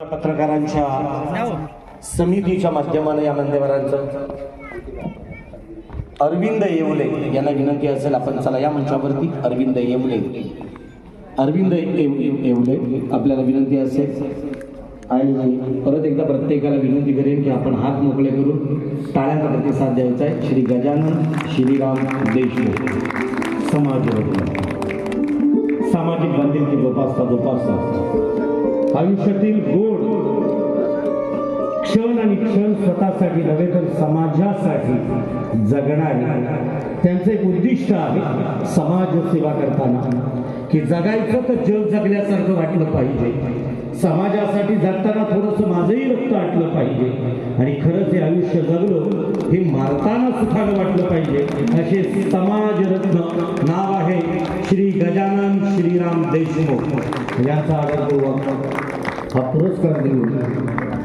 पत्रकारांच्या समितीच्या माध्यमाने या मान्यवरांचं अरविंद येवले यांना विनंती असेल आपण चला या मंचावरती अरविंद येवले आपल्याला विनंती असेल आणि परत एकदा प्रत्येकाला विनंती करेन की आपण हात मोकळे करून टाळ्यांचा प्रतिसाद द्यायचा आहे। श्री गजानन श्रीराम देशमुख सामाजिक बांधिलकी जोपासता आयुष्यातील गोड क्षण आणि क्षण स्वतःसाठी नव्हे तर समाजासाठी जगणारे त्यांचे एक उद्दिष्ट आहे समाजसेवा करताना की जगायचं तर जग जगल्यासारखं वाटलं पाहिजे, समाजासाठी जगताना थोडंसं माझंही रक्त आटलं पाहिजे आणि खरंच हे आयुष्य जगलो हे मारताना सुखानं वाटलं पाहिजे असे समाजरत्न नाव आहे श्री गजानन श्रीराम देशमुख यांचा आदरपूर्वक हा पुरस्कार देऊन